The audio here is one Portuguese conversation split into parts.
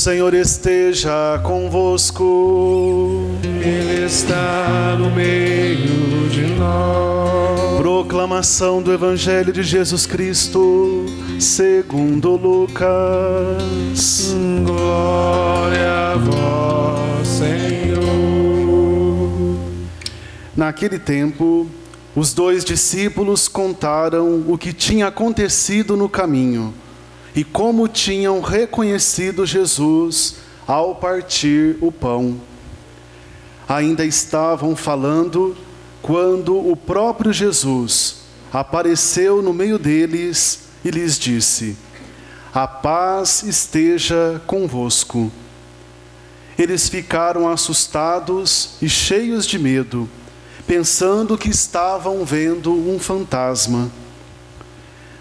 Senhor esteja convosco. Ele está no meio de nós. Proclamação do Evangelho de Jesus Cristo, segundo Lucas. Glória a vós, Senhor. Naquele tempo, os 2 discípulos contaram o que tinha acontecido no caminho e como tinham reconhecido Jesus ao partir o pão. Ainda estavam falando quando o próprio Jesus apareceu no meio deles e lhes disse: "A paz esteja convosco." Eles ficaram assustados e cheios de medo, pensando que estavam vendo um fantasma.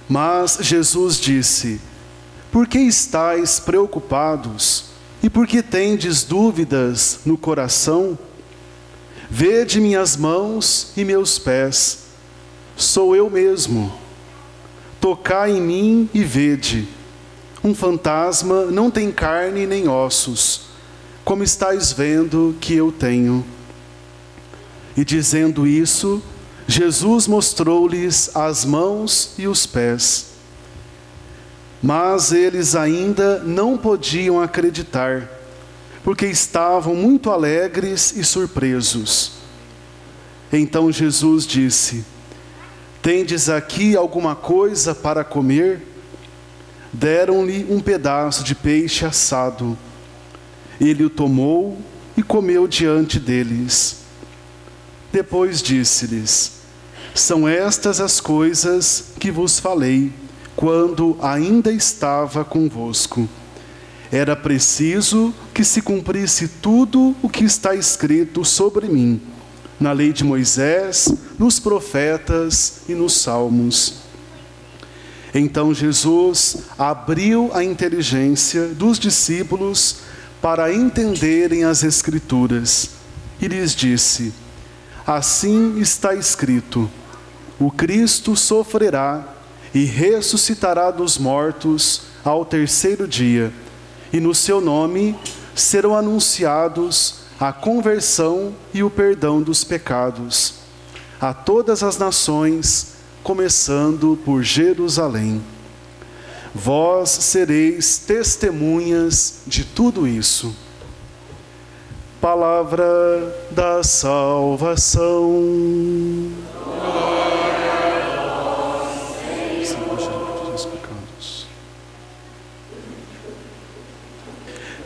Mas Jesus disse: "Por que estáis preocupados? E por que tendes dúvidas no coração? Vede minhas mãos e meus pés. Sou eu mesmo. Tocai em mim e vede. Um fantasma não tem carne nem ossos, como estáis vendo que eu tenho." E dizendo isso, Jesus mostrou-lhes as mãos e os pés. Mas eles ainda não podiam acreditar, porque estavam muito alegres e surpresos. Então Jesus disse: "Tendes aqui alguma coisa para comer?" Deram-lhe um pedaço de peixe assado. Ele o tomou e comeu diante deles. Depois disse-lhes: "São estas as coisas que vos falei quando ainda estava convosco. Era preciso que se cumprisse tudo o que está escrito sobre mim, na lei de Moisés, nos profetas e nos salmos." Então Jesus abriu a inteligência dos discípulos para entenderem as Escrituras e lhes disse: "Assim está escrito: o Cristo sofrerá e ressuscitará dos mortos ao terceiro dia, e no seu nome serão anunciados a conversão e o perdão dos pecados a todas as nações, começando por Jerusalém. Vós sereis testemunhas de tudo isso." Palavra da salvação.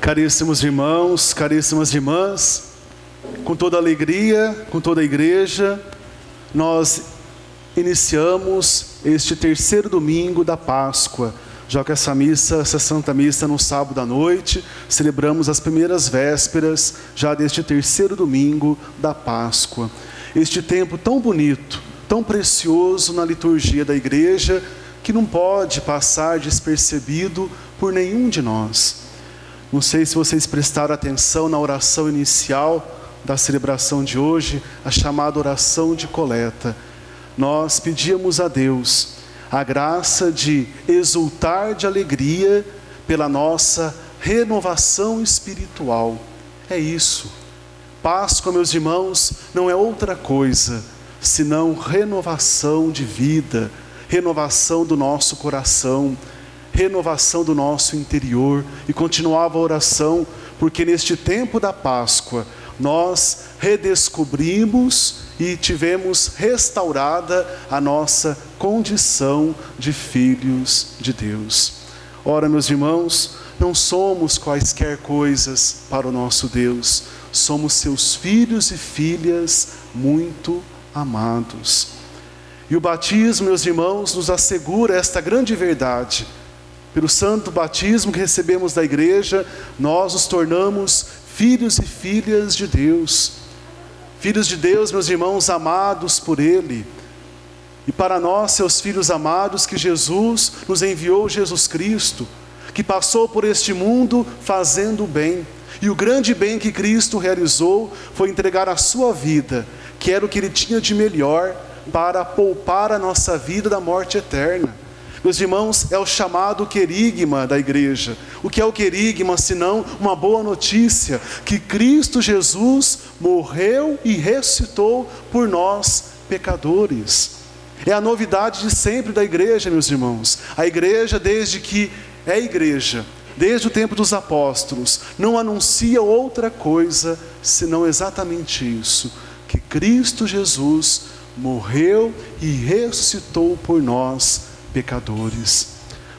Caríssimos irmãos, caríssimas irmãs, com toda alegria, com toda a igreja, nós iniciamos este terceiro domingo da Páscoa. Já que essa Santa Missa no sábado à noite, celebramos as primeiras vésperas já deste terceiro domingo da Páscoa. Este tempo tão bonito, tão precioso na liturgia da igreja, que não pode passar despercebido por nenhum de nós. Não sei se vocês prestaram atenção na oração inicial da celebração de hoje, a chamada oração de coleta. Nós pedíamos a Deus a graça de exultar de alegria pela nossa renovação espiritual. É isso. Páscoa, meus irmãos, não é outra coisa senão renovação de vida, renovação do nosso coração, renovação do nosso interior. E continuava a oração, porque neste tempo da Páscoa nós redescobrimos e tivemos restaurada a nossa condição de filhos de Deus. Ora, meus irmãos, não somos quaisquer coisas para o nosso Deus, somos seus filhos e filhas muito amados. E o batismo, meus irmãos, nos assegura esta grande verdade. Pelo santo batismo que recebemos da igreja, nós nos tornamos filhos e filhas de Deus. Filhos de Deus, meus irmãos, amados por Ele. E para nós, seus filhos amados, que Jesus nos enviou Jesus Cristo, que passou por este mundo fazendo o bem. E o grande bem que Cristo realizou foi entregar a sua vida, que era o que Ele tinha de melhor, para poupar a nossa vida da morte eterna. Meus irmãos, é o chamado querigma da igreja. O que é o querigma, senão uma boa notícia? Que Cristo Jesus morreu e ressuscitou por nós, pecadores. É a novidade de sempre da igreja, meus irmãos. A igreja, desde que é igreja, desde o tempo dos apóstolos, não anuncia outra coisa, senão exatamente isso: que Cristo Jesus morreu e ressuscitou por nós, pecadores.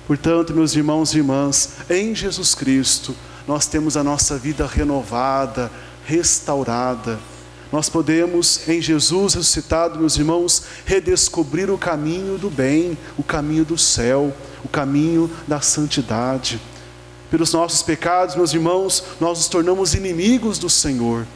Portanto, meus irmãos e irmãs, em Jesus Cristo, nós temos a nossa vida renovada, restaurada. Nós podemos, em Jesus ressuscitado, meus irmãos, redescobrir o caminho do bem, o caminho do céu, o caminho da santidade. Pelos nossos pecados, meus irmãos, nós nos tornamos inimigos do Senhor,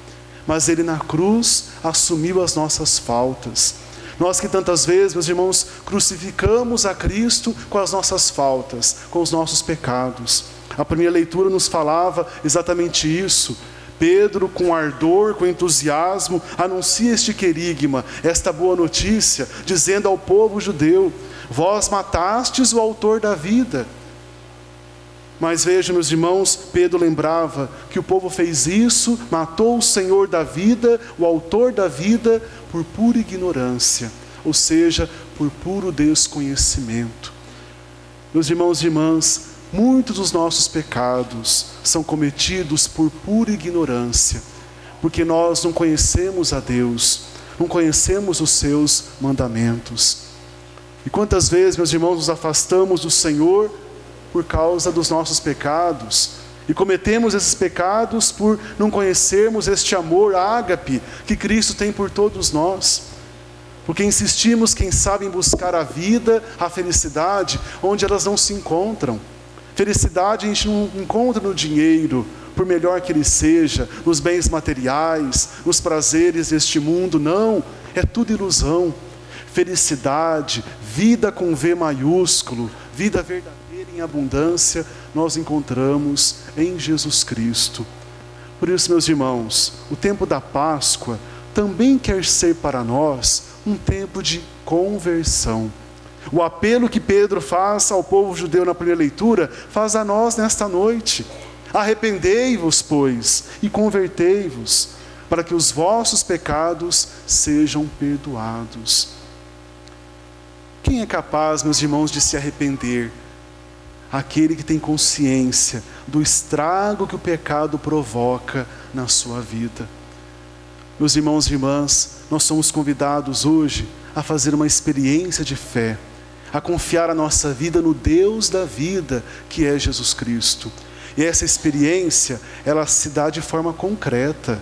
mas Ele na cruz assumiu as nossas faltas. Nós que tantas vezes, meus irmãos, crucificamos a Cristo com as nossas faltas, com os nossos pecados. A primeira leitura nos falava exatamente isso. Pedro, com ardor, com entusiasmo, anuncia este querigma, esta boa notícia, dizendo ao povo judeu: vós matastes o autor da vida. Mas vejam, meus irmãos, Pedro lembrava que o povo fez isso, matou o Senhor da vida, o autor da vida, por pura ignorância, ou seja, por puro desconhecimento. Meus irmãos e irmãs, muitos dos nossos pecados são cometidos por pura ignorância, porque nós não conhecemos a Deus, não conhecemos os seus mandamentos. E quantas vezes, meus irmãos, nos afastamos do Senhor por causa dos nossos pecados, e cometemos esses pecados por não conhecermos este amor ágape que Cristo tem por todos nós, porque insistimos, quem sabe, em buscar a vida, a felicidade, onde elas não se encontram. Felicidade a gente não encontra no dinheiro, por melhor que ele seja, nos bens materiais, nos prazeres deste mundo, não, é tudo ilusão. Felicidade, vida com V maiúsculo, vida verdadeira em abundância, nós encontramos em Jesus Cristo. Por isso, meus irmãos, o tempo da Páscoa também quer ser para nós um tempo de conversão. O apelo que Pedro faz ao povo judeu na primeira leitura, faz a nós nesta noite: arrependei-vos, pois, e convertei-vos, para que os vossos pecados sejam perdoados. Quem é capaz, meus irmãos, de se arrepender? Aquele que tem consciência do estrago que o pecado provoca na sua vida. Meus irmãos e irmãs, nós somos convidados hoje a fazer uma experiência de fé, a confiar a nossa vida no Deus da vida, que é Jesus Cristo. E essa experiência, ela se dá de forma concreta,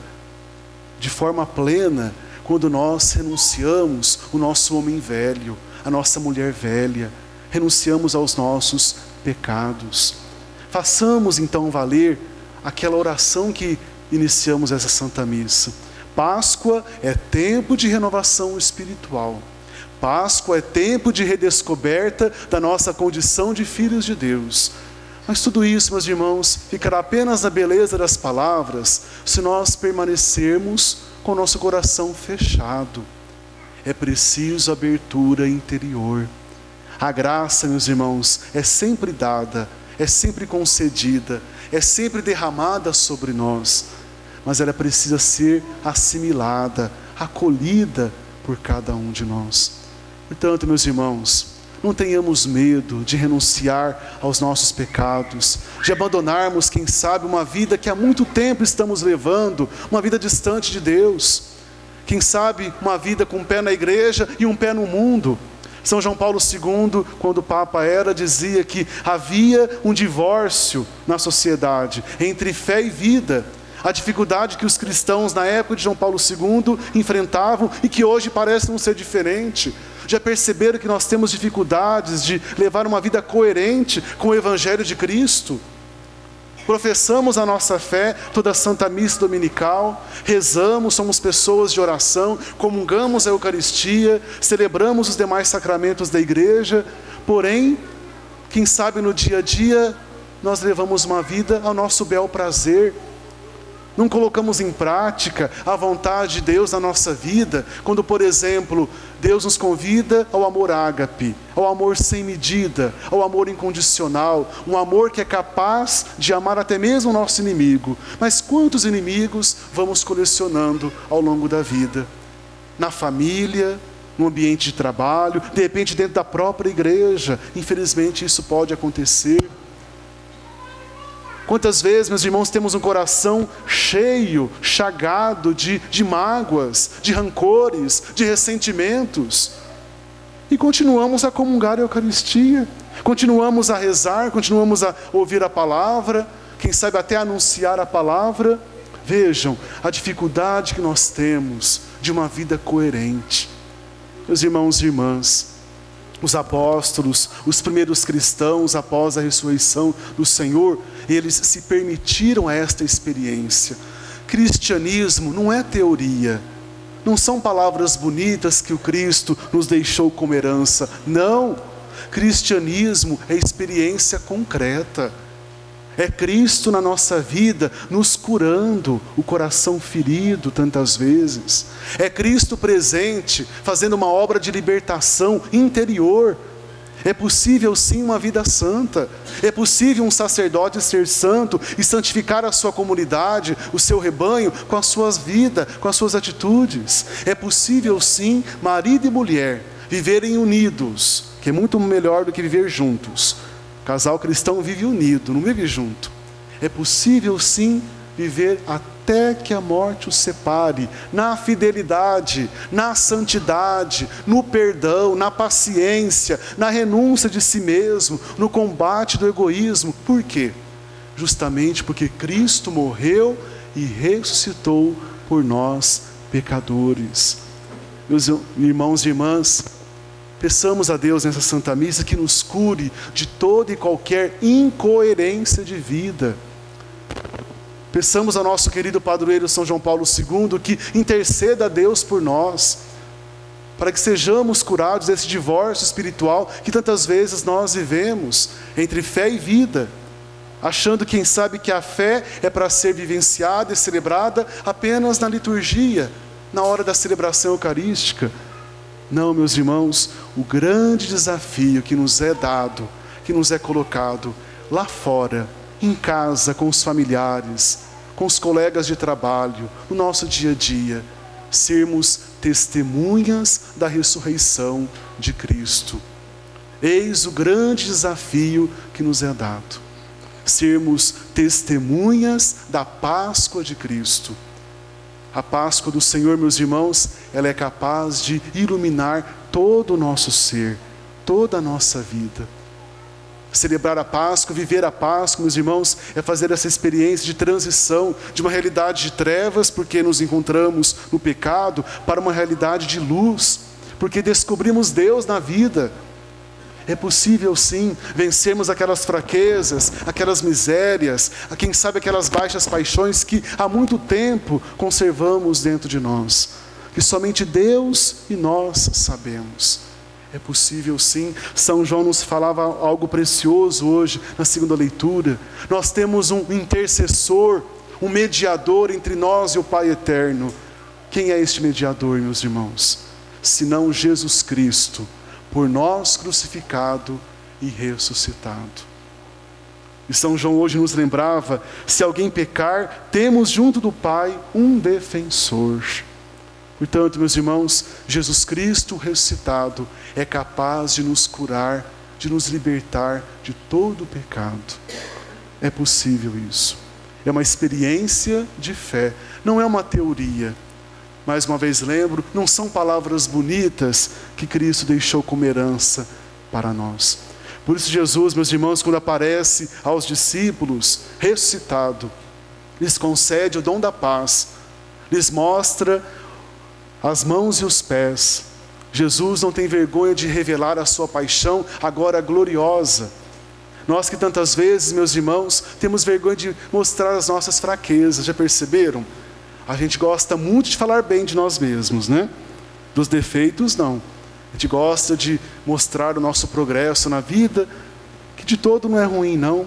de forma plena, quando nós renunciamos o nosso homem velho, a nossa mulher velha, renunciamos aos nossos pecados. Façamos então valer aquela oração que iniciamos essa Santa Missa. Páscoa é tempo de renovação espiritual. Páscoa é tempo de redescoberta da nossa condição de filhos de Deus. Mas tudo isso, meus irmãos, ficará apenas na beleza das palavras, se nós permanecermos com o nosso coração fechado. É preciso abertura interior. A graça, meus irmãos, é sempre dada, é sempre concedida, é sempre derramada sobre nós, mas ela precisa ser assimilada, acolhida por cada um de nós. Portanto, meus irmãos, não tenhamos medo de renunciar aos nossos pecados, de abandonarmos, quem sabe, uma vida que há muito tempo estamos levando, uma vida distante de Deus. Quem sabe, uma vida com um pé na igreja e um pé no mundo. São João Paulo II, quando o Papa era, dizia que havia um divórcio na sociedade entre fé e vida. A dificuldade que os cristãos na época de João Paulo II enfrentavam e que hoje parece não ser diferente. Já perceberam que nós temos dificuldades de levar uma vida coerente com o Evangelho de Cristo? Professamos a nossa fé toda a Santa Missa Dominical, rezamos, somos pessoas de oração, comungamos a Eucaristia, celebramos os demais sacramentos da igreja, porém, quem sabe no dia a dia, nós levamos uma vida ao nosso bel prazer, Não colocamos em prática a vontade de Deus na nossa vida, quando, por exemplo, Deus nos convida ao amor ágape, ao amor sem medida, ao amor incondicional, um amor que é capaz de amar até mesmo o nosso inimigo. Mas quantos inimigos vamos colecionando ao longo da vida? Na família, no ambiente de trabalho, de repente dentro da própria igreja. Infelizmente isso pode acontecer. Quantas vezes, meus irmãos, temos um coração cheio, chagado de mágoas, de rancores, de ressentimentos, e continuamos a comungar a Eucaristia, continuamos a rezar, continuamos a ouvir a palavra, quem sabe até anunciar a palavra. Vejam a dificuldade que nós temos de uma vida coerente. Meus irmãos e irmãs, os apóstolos, os primeiros cristãos após a ressurreição do Senhor, eles se permitiram esta experiência. Cristianismo não é teoria, não são palavras bonitas que o Cristo nos deixou como herança. Não, cristianismo é experiência concreta. É Cristo na nossa vida, nos curando o coração ferido tantas vezes. É Cristo presente, fazendo uma obra de libertação interior. É possível sim uma vida santa. É possível um sacerdote ser santo e santificar a sua comunidade, o seu rebanho, com a sua vida, com as suas atitudes. É possível sim marido e mulher viverem unidos, que é muito melhor do que viver juntos. Casal cristão vive unido, não vive junto. É possível sim viver até que a morte os separe, na fidelidade, na santidade, no perdão, na paciência, na renúncia de si mesmo, no combate do egoísmo. Por quê? Justamente porque Cristo morreu e ressuscitou por nós, pecadores. Meus irmãos e irmãs, peçamos a Deus nessa Santa Missa que nos cure de toda e qualquer incoerência de vida. Peçamos ao nosso querido padroeiro São João Paulo II que interceda a Deus por nós, para que sejamos curados desse divórcio espiritual que tantas vezes nós vivemos entre fé e vida, achando, quem sabe, que a fé é para ser vivenciada e celebrada apenas na liturgia, na hora da celebração eucarística. Não, meus irmãos, o grande desafio que nos é dado, que nos é colocado lá fora, em casa, com os familiares, com os colegas de trabalho, no nosso dia a dia, sermos testemunhas da ressurreição de Cristo. Eis o grande desafio que nos é dado, sermos testemunhas da Páscoa de Cristo. A Páscoa do Senhor, meus irmãos, ela é capaz de iluminar todo o nosso ser, toda a nossa vida. Celebrar a Páscoa, viver a Páscoa, meus irmãos, é fazer essa experiência de transição de uma realidade de trevas, porque nos encontramos no pecado, para uma realidade de luz, porque descobrimos Deus na vida. É possível sim vencermos aquelas fraquezas, aquelas misérias, quem sabe aquelas baixas paixões que há muito tempo conservamos dentro de nós, que somente Deus e nós sabemos. É possível sim. São João nos falava algo precioso hoje na segunda leitura. Nós temos um intercessor, um mediador entre nós e o Pai eterno. Quem é este mediador, meus irmãos? Senão Jesus Cristo, por nós crucificado e ressuscitado. E São João hoje nos lembrava: se alguém pecar, temos junto do Pai um defensor. Portanto, meus irmãos, Jesus Cristo ressuscitado é capaz de nos curar, de nos libertar de todo o pecado. É possível isso. É uma experiência de fé, não é uma teoria. Mais uma vez lembro, não são palavras bonitas que Cristo deixou como herança para nós. Por isso Jesus, meus irmãos, quando aparece aos discípulos ressuscitado, lhes concede o dom da paz, lhes mostra as mãos e os pés. Jesus não tem vergonha de revelar a sua paixão agora gloriosa. Nós que tantas vezes, meus irmãos, temos vergonha de mostrar as nossas fraquezas, já perceberam? A gente gosta muito de falar bem de nós mesmos, né? Dos defeitos, não. A gente gosta de mostrar o nosso progresso na vida, que de todo não é ruim, não.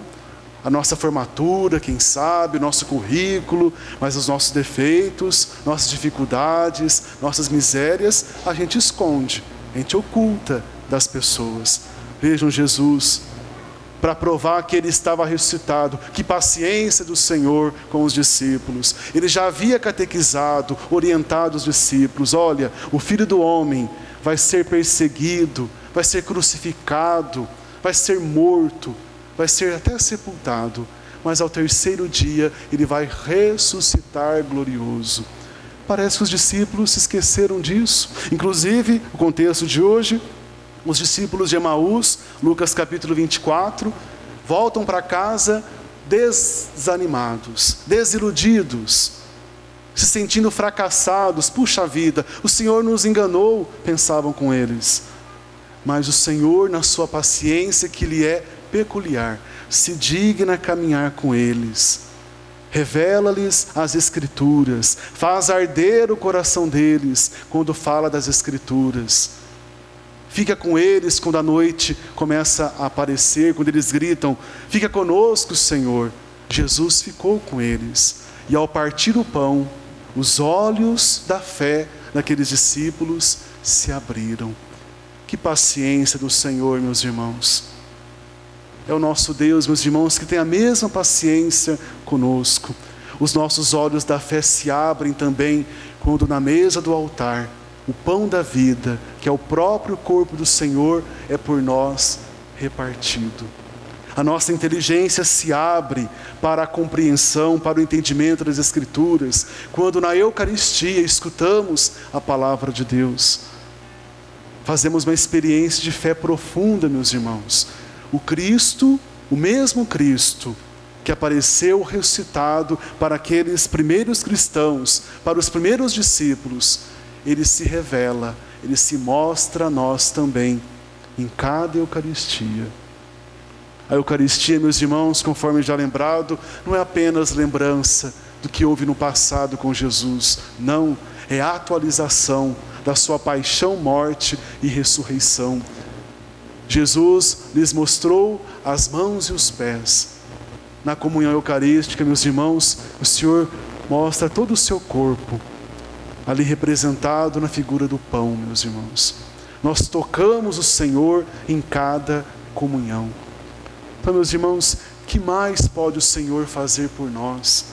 a nossa formatura, quem sabe, o nosso currículo, mas os nossos defeitos, nossas dificuldades, nossas misérias, a gente esconde, a gente oculta das pessoas. Vejam Jesus, para provar que Ele estava ressuscitado, que paciência do Senhor com os discípulos. Ele já havia catequizado, orientado os discípulos: olha, o Filho do Homem vai ser perseguido, vai ser crucificado, vai ser morto, vai ser até sepultado, mas ao terceiro dia Ele vai ressuscitar glorioso. Parece que os discípulos se esqueceram disso. Inclusive, o contexto de hoje, os discípulos de Emaús, Lucas capítulo 24, voltam para casa desanimados, desiludidos, se sentindo fracassados. Puxa vida, o Senhor nos enganou, pensavam com eles. Mas o Senhor, na sua paciência que lhe é peculiar, se digna a caminhar com eles, revela-lhes as Escrituras, faz arder o coração deles quando fala das Escrituras. Fica com eles quando a noite começa a aparecer, quando eles gritam: fica conosco, Senhor. Jesus ficou com eles, e ao partir o pão, os olhos da fé daqueles discípulos se abriram. Que paciência do Senhor, meus irmãos. É o nosso Deus, meus irmãos, que tem a mesma paciência conosco. Os nossos olhos da fé se abrem também quando na mesa do altar, o pão da vida, que é o próprio corpo do Senhor, é por nós repartido. A nossa inteligência se abre para a compreensão, para o entendimento das Escrituras, quando na Eucaristia escutamos a palavra de Deus. Fazemos uma experiência de fé profunda, meus irmãos. O Cristo, o mesmo Cristo que apareceu ressuscitado para aqueles primeiros cristãos, para os primeiros discípulos, Ele se revela, Ele se mostra a nós também, em cada Eucaristia. A Eucaristia, meus irmãos, conforme já lembrado, não é apenas lembrança do que houve no passado com Jesus. Não, é a atualização da sua paixão, morte e ressurreição. Jesus lhes mostrou as mãos e os pés. Na comunhão eucarística, meus irmãos, o Senhor mostra todo o seu corpo, ali representado na figura do pão, meus irmãos. Nós tocamos o Senhor em cada comunhão. Então, meus irmãos, que mais pode o Senhor fazer por nós?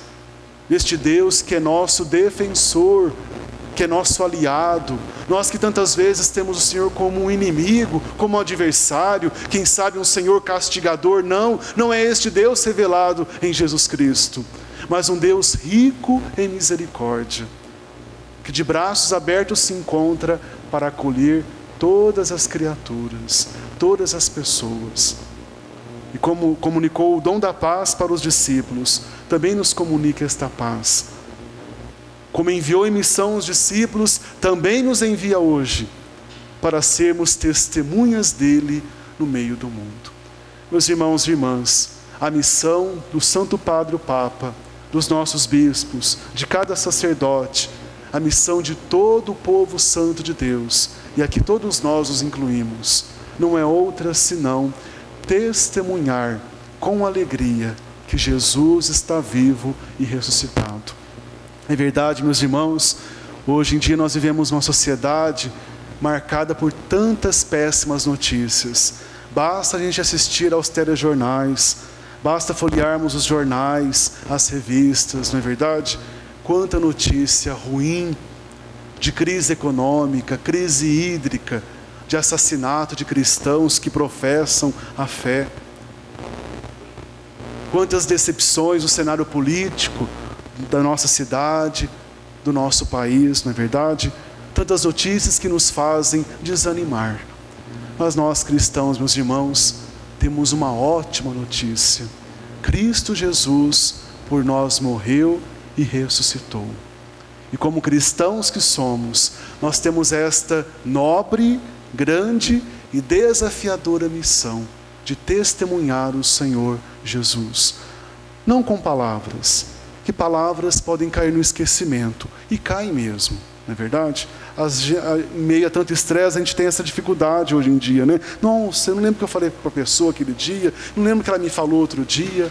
Este Deus que é nosso defensor, que é nosso aliado, nós que tantas vezes temos o Senhor como um inimigo, como um adversário, quem sabe um Senhor castigador. Não é este Deus revelado em Jesus Cristo, mas um Deus rico em misericórdia, que de braços abertos se encontra para acolher todas as criaturas, todas as pessoas. E como comunicou o dom da paz para os discípulos, também nos comunica esta paz. Como enviou em missão os discípulos, também nos envia hoje, para sermos testemunhas dele no meio do mundo. Meus irmãos e irmãs, a missão do Santo Padre o Papa, dos nossos bispos, de cada sacerdote, a missão de todo o povo santo de Deus, e aqui todos nós os incluímos, não é outra senão testemunhar com alegria que Jesus está vivo e ressuscitado. É verdade, meus irmãos, hoje em dia nós vivemos uma sociedade marcada por tantas péssimas notícias. Basta a gente assistir aos telejornais, basta folhearmos os jornais, as revistas, não é verdade? Quanta notícia ruim de crise econômica, crise hídrica, de assassinato de cristãos que professam a fé. Quantas decepções no cenário político da nossa cidade, do nosso país, não é verdade? Tantas notícias que nos fazem desanimar. Mas nós cristãos, meus irmãos, temos uma ótima notícia. Cristo Jesus por nós morreu e ressuscitou. E como cristãos que somos, nós temos esta nobre, grande e desafiadora missão de testemunhar o Senhor Jesus. Não com palavras, que palavras podem cair no esquecimento, e caem mesmo, não é verdade? Em meio a tanto estresse, a gente tem essa dificuldade hoje em dia, né? Nossa, eu não lembro o que eu falei para a pessoa aquele dia, não lembro o que ela me falou outro dia.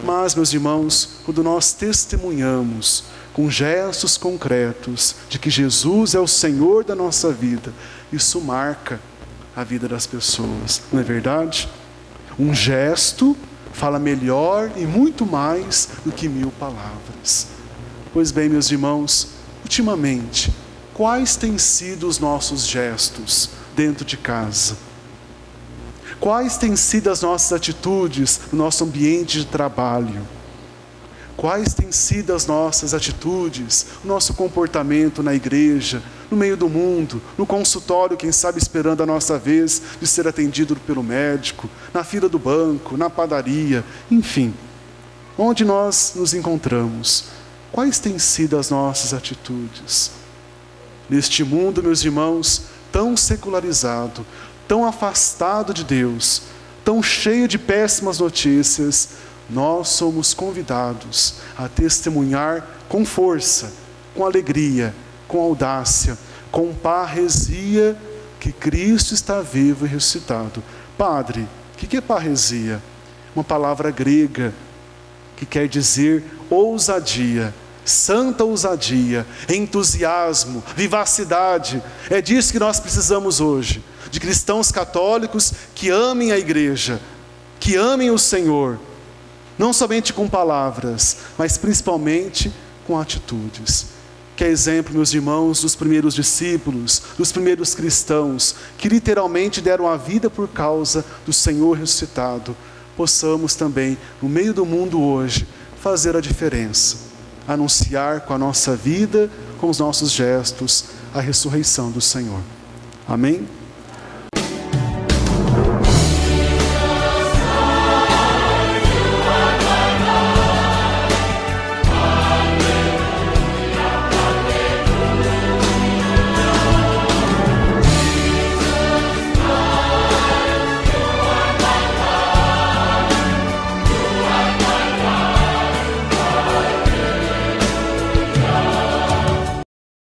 Mas, meus irmãos, quando nós testemunhamos com gestos concretos de que Jesus é o Senhor da nossa vida, isso marca a vida das pessoas, não é verdade? Um gesto fala melhor e muito mais do que 1000 palavras. Pois bem, meus irmãos, ultimamente, quais têm sido os nossos gestos dentro de casa? Quais têm sido as nossas atitudes no nosso ambiente de trabalho? Quais têm sido as nossas atitudes, o nosso comportamento na igreja, no meio do mundo, no consultório, quem sabe esperando a nossa vez de ser atendido pelo médico, na fila do banco, na padaria, enfim, onde nós nos encontramos? Quais têm sido as nossas atitudes? Neste mundo, meus irmãos, tão secularizado, tão afastado de Deus, tão cheio de péssimas notícias, nós somos convidados a testemunhar com força, com alegria, com audácia, com parresia, que Cristo está vivo e ressuscitado. Padre, o que é parresia? Uma palavra grega que quer dizer ousadia, santa ousadia, entusiasmo, vivacidade. É disso que nós precisamos hoje, de cristãos católicos que amem a igreja, que amem o Senhor, não somente com palavras, mas principalmente com atitudes. Que é exemplo, meus irmãos, dos primeiros discípulos, dos primeiros cristãos, que literalmente deram a vida por causa do Senhor ressuscitado. Possamos também, no meio do mundo hoje, fazer a diferença, anunciar com a nossa vida, com os nossos gestos, a ressurreição do Senhor. Amém?